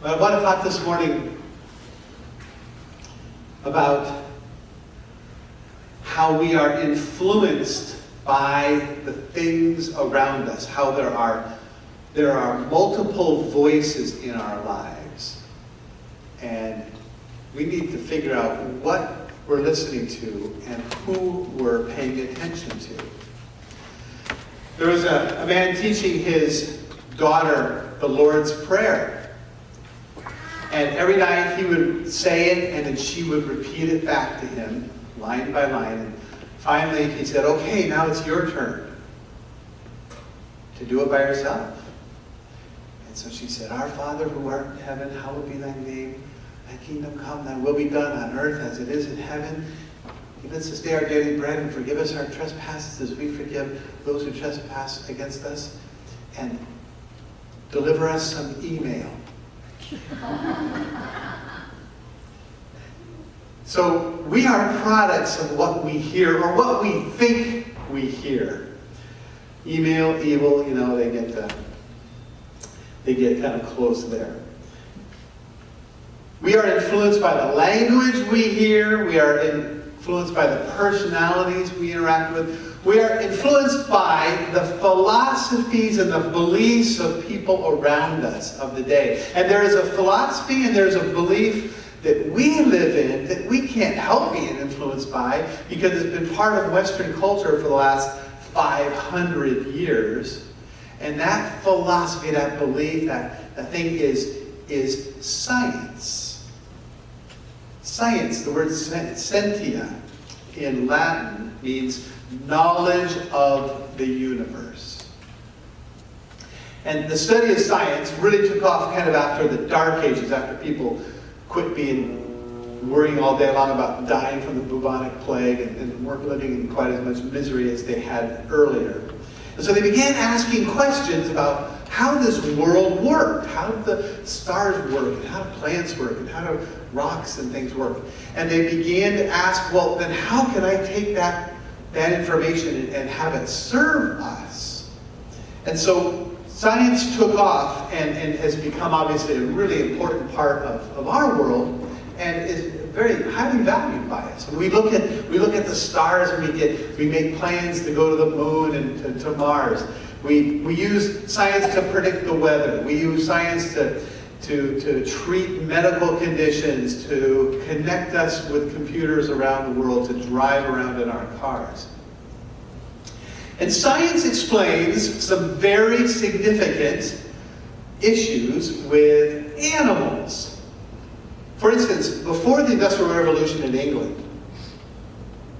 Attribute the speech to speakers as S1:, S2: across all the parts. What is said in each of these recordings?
S1: But I want to talk this morning about how we are influenced by the things around us, how there are multiple voices in our lives. And we need to figure out what we're listening to and who we're paying attention to. There was a man teaching his daughter the Lord's Prayer. And every night he would say it, and then she would repeat it back to him, line by line. And finally he said, okay, now it's your turn to do it by yourself. And so she said, Our Father who art in heaven, hallowed be thy name. Thy kingdom come, thy will be done on earth as it is in heaven. Give us this day our daily bread, and forgive us our trespasses as we forgive those who trespass against us. And deliver us some email. So we are products of what we hear, or what we think we hear. Email, evil, they get kind of close there. We are influenced by the language we hear. We are influenced by the personalities we interact with. We are influenced by the philosophies and the beliefs of people around us of the day. And there is a philosophy and there's a belief that we live in that we can't help being influenced by, because it's been part of Western culture for the last 500 years. And that philosophy, that belief, that thing is science. Science, the word scientia in Latin means knowledge of the universe. And the study of science really took off kind of after the Dark Ages, after people quit worrying all day long about dying from the bubonic plague and weren't living in quite as much misery as they had earlier. And so they began asking questions about how this world worked, how the stars work, and how plants work, and how do rocks and things work. And they began to ask, well, then how can I take that information and have it serve us? And so science took off and has become obviously a really important part of our world, and is very highly valued by us. We look at the stars, and we make plans to go to the moon and to Mars. We use science to predict the weather. We use science to treat medical conditions, to connect us with computers around the world, to drive around in our cars. And science explains some very significant issues with animals. For instance, before the Industrial Revolution in England,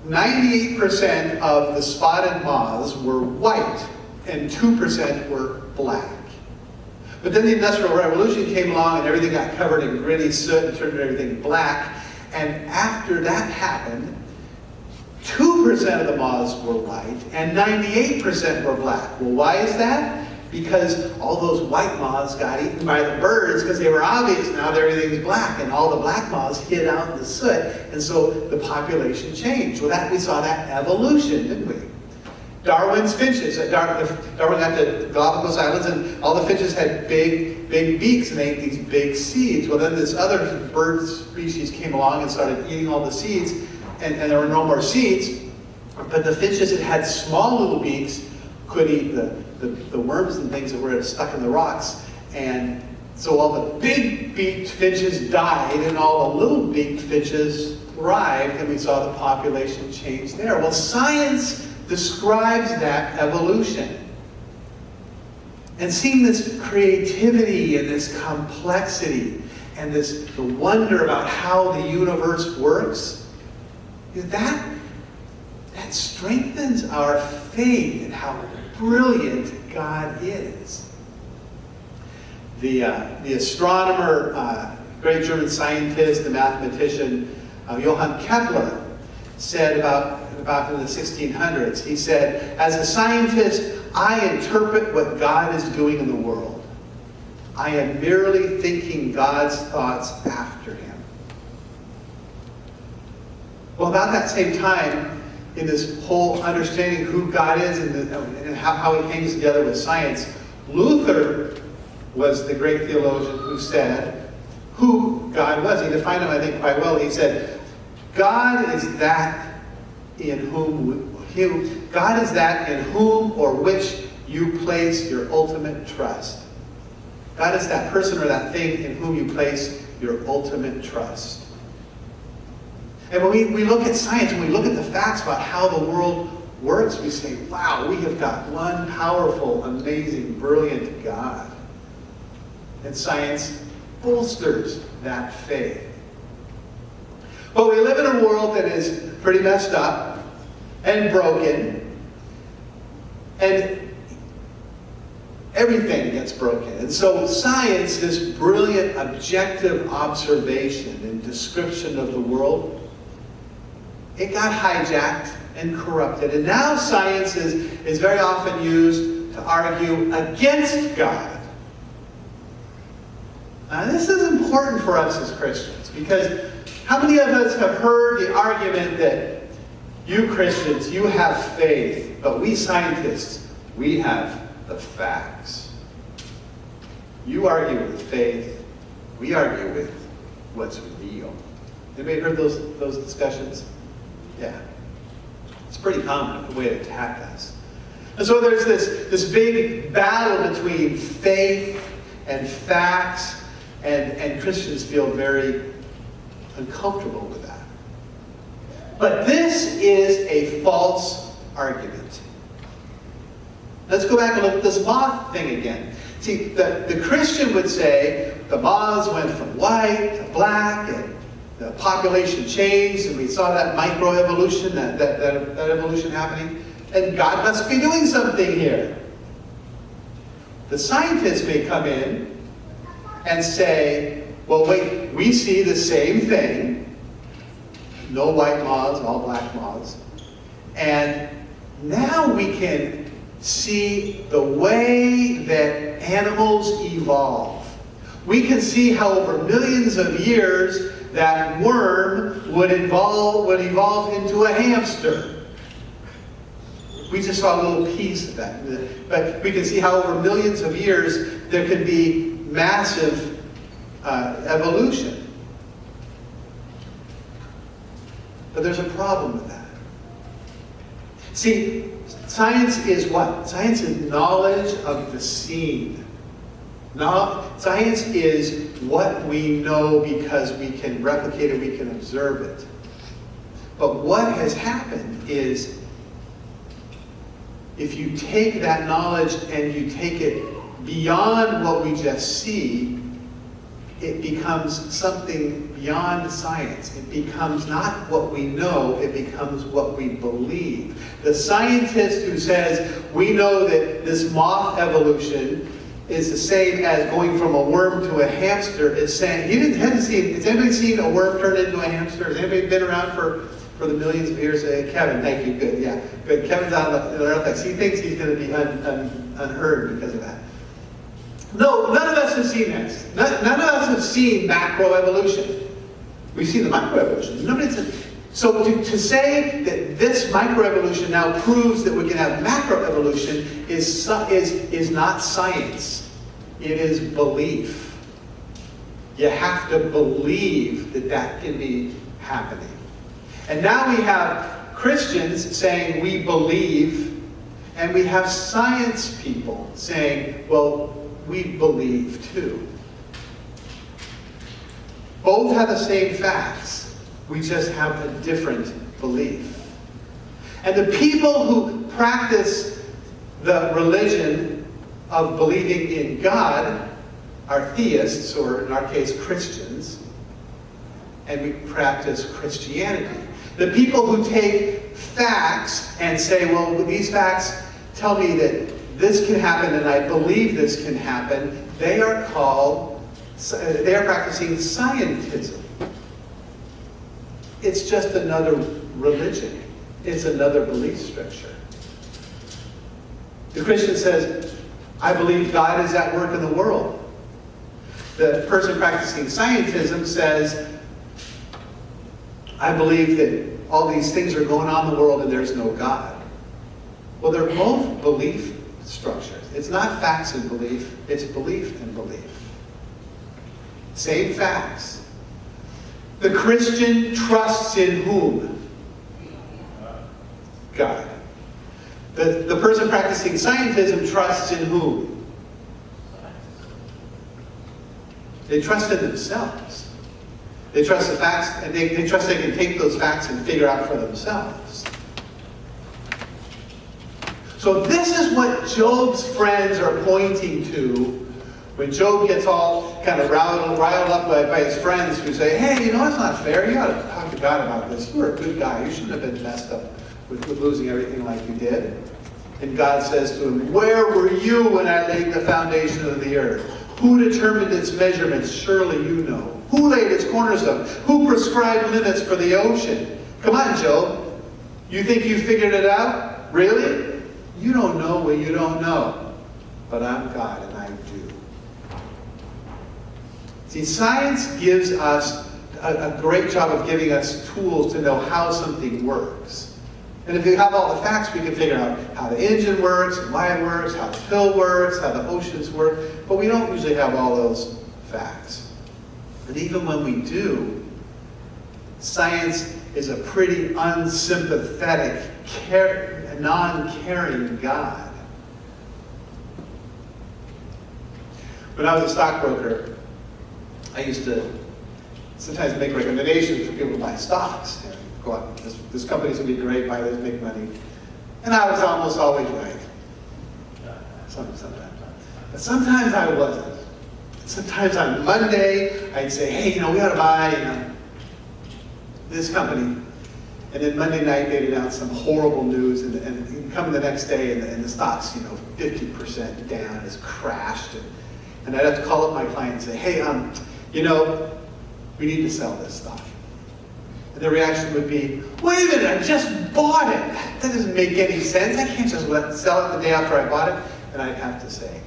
S1: 98% of the spotted moths were white and 2% were black. But then the Industrial Revolution came along and everything got covered in gritty soot and turned everything black. And after that happened, 2% of the moths were white and 98% were black. Well, why is that? Because all those white moths got eaten by the birds because they were obvious. Now everything's black, and all the black moths hid out in the soot, and so the population changed. Well, we saw that evolution, didn't we? Darwin's finches. Darwin got to Galapagos Islands, and all the finches had big beaks, and they ate these big seeds. Well, then this other bird species came along and started eating all the seeds, and there were no more seeds. But the finches that had small little beaks could eat the worms and things that were stuck in the rocks. And so all the big-beaked finches died, and all the little-beaked finches thrived, and we saw the population change there. Well, science describes that evolution. And seeing this creativity and this complexity and the wonder about how the universe works, that strengthens our faith in how brilliant God is. The astronomer, great German scientist, the mathematician, Johann Kepler, said about in the 1600s, he said, as a scientist, I interpret what God is doing in the world. I am merely thinking God's thoughts after him. Well, about that same time, in this whole understanding who God is and how he hangs together with science, Luther was the great theologian who said, who God was. He defined him, I think, quite well. He said, God is that in whom or which you place your ultimate trust. God is that person or that thing in whom you place your ultimate trust. And when we look at science, when we look at the facts about how the world works, we say, wow, we have got one powerful, amazing, brilliant God. And science bolsters that faith. But we live in a world that is pretty messed up and broken, and everything gets broken. And so science, this brilliant objective observation and description of the world, it got hijacked and corrupted. And now science is very often used to argue against God. Now this is important for us as Christians, because how many of us have heard the argument that you Christians, you have faith, but we scientists, we have the facts. You argue with faith, we argue with what's real. Anybody heard those discussions? Yeah. It's pretty common, a way to attack us. And so there's this big battle between faith and facts, and Christians feel very uncomfortable with that. But this is a false argument. Let's go back and look at this moth thing again. See, the Christian would say the moths went from white to black, and the population changed, and we saw that microevolution, that evolution happening, and God must be doing something here. The scientists may come in and say, well, wait, we see the same thing, no white moths, all black moths, and now we can see the way that animals evolve. We can see how over millions of years that worm would evolve into a hamster. We just saw a little piece of that. But we can see how over millions of years there could be massive evolution. But there's a problem with that. See, science is what? Science is knowledge of the seen. Science is what we know because we can replicate it, we can observe it. But what has happened is, if you take that knowledge and you take it beyond what we just see, it becomes something beyond science. It becomes not what we know, it becomes what we believe. The scientist who says, we know that this moth evolution is the same as going from a worm to a hamster, is saying, has anybody seen a worm turn into a hamster? Has anybody been around for the millions of years? Kevin, thank you, good, yeah. Good, Kevin's on the earth. He thinks he's going to be unheard because of that. No, none of us have seen this. None of us have seen macroevolution. We've seen the microevolution. So to say that this microevolution now proves that we can have macroevolution is not science. It is belief. You have to believe that that can be happening. And now we have Christians saying we believe, and we have science people saying, well, we believe too. Both have the same facts. We just have a different belief. And the people who practice the religion of believing in God are theists, or in our case, Christians. And we practice Christianity. The people who take facts and say, well, these facts tell me that this can happen and I believe this can happen, they are practicing scientism. It's just another religion. It's another belief structure. The Christian says, I believe God is at work in the world. The person practicing scientism says, I believe that all these things are going on in the world and there's no God. Well, they're both belief structures. It's not facts and belief, it's belief and belief. Same facts. The Christian trusts in whom? God. The person practicing scientism trusts in whom? They trust in themselves. They trust the facts, and they trust they can take those facts and figure out for themselves. So this is what Job's friends are pointing to when Job gets all kind of riled up by his friends who say, hey, you know, it's not fair. You ought to talk to God about this. You were a good guy. You shouldn't have been messed up with losing everything like you did. And God says to him, where were you when I laid the foundation of the earth? Who determined its measurements? Surely you know. Who laid its cornerstone? Who prescribed limits for the ocean? Come on, Job. You think you figured it out? Really? You don't know what you don't know. But I'm God and I do. See, science gives us a great job of giving us tools to know how something works. And if we have all the facts, we can figure out how the engine works, and why it works, how the pill works, how the oceans work. But we don't usually have all those facts. And even when we do, science is a pretty unsympathetic, non-caring God. When I was a stockbroker, I used to sometimes make recommendations for people to buy stocks. You know, go out, this company's going to be great, buy this, make money. And I was almost always right. Sometimes. But sometimes I wasn't. Sometimes on Monday, I'd say, hey, you know, we ought to buy, this company. And then Monday night, they'd announce some horrible news, and you come the next day, and the stock's, 50% down, it's crashed. And I'd have to call up my client and say, hey, we need to sell this stock. And the reaction would be, wait a minute, I just bought it. That doesn't make any sense. I can't just sell it the day after I bought it. And I'd have to say,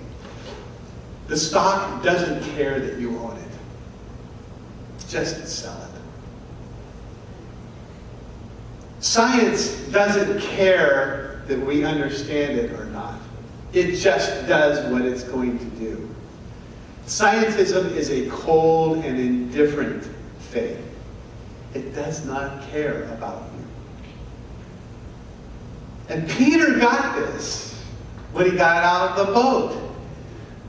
S1: the stock doesn't care that you own it. Just sell it. Science doesn't care that we understand it or not. It just does what it's going to do. Scientism is a cold and indifferent faith. It does not care about you. And Peter got this when he got out of the boat.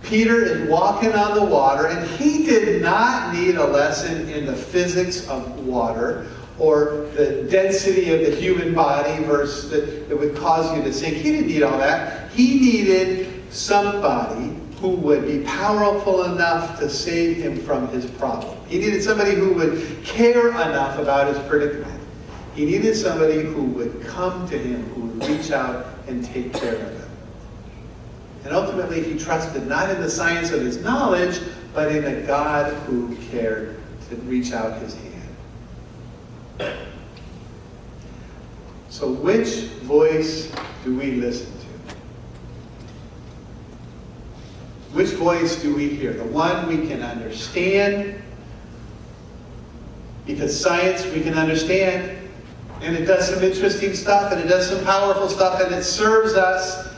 S1: Peter is walking on the water, and he did not need a lesson in the physics of water or the density of the human body versus that would cause you to sink. He didn't need all that. He needed somebody who would be powerful enough to save him from his problem. He needed somebody who would care enough about his predicament. He needed somebody who would come to him, who would reach out and take care of him. And ultimately, he trusted not in the science of his knowledge, but in a God who cared to reach out his hand. So which voice do we listen to? Which voice do we hear? The one we can understand, because science we can understand, and it does some interesting stuff, and it does some powerful stuff, and it serves us,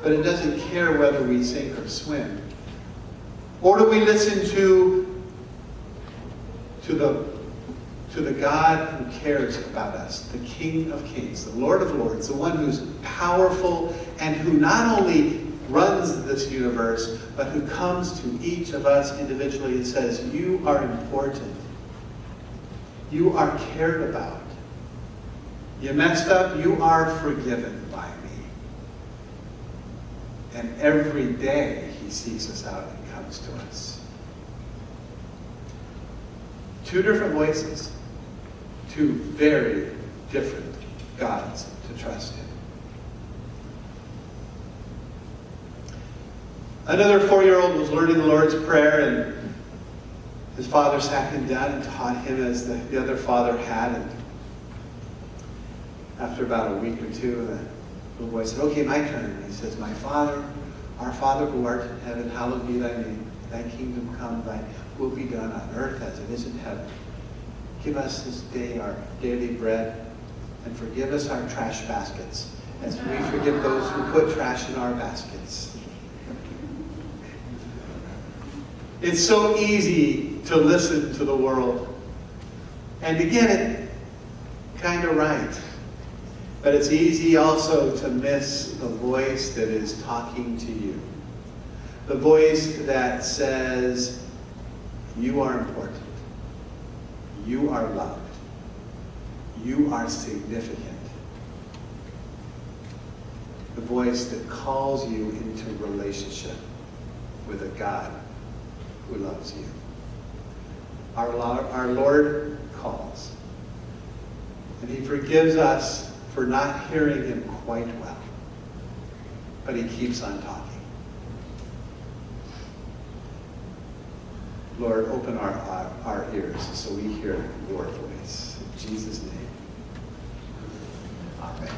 S1: but it doesn't care whether we sink or swim. Or do we listen to the God who cares about us, the King of Kings, the Lord of Lords, the one who's powerful and who not only runs this universe, but who comes to each of us individually and says, you are important. You are cared about. You messed up, you are forgiven by me. And every day he seeks us out and comes to us. Two different voices. Two very different gods to trust in. Another 4-year-old was learning the Lord's Prayer, and his father sat him down and taught him as the other father had. And after about a week or two, the little boy said, okay, my turn. And he says, my Father, our Father who art in heaven, hallowed be thy name. Thy kingdom come, thy will be done on earth as it is in heaven. Give us this day our daily bread, and forgive us our trash baskets, as we forgive those who put trash in our baskets. It's so easy to listen to the world and to get it kind of right. But it's easy also to miss the voice that is talking to you. The voice that says, you are important. You are loved. You are significant. The voice that calls you into relationship with a God who loves you. Our Lord calls. And he forgives us for not hearing him quite well. But he keeps on talking. Lord, open our ears so we hear your voice. In Jesus' name. Amen.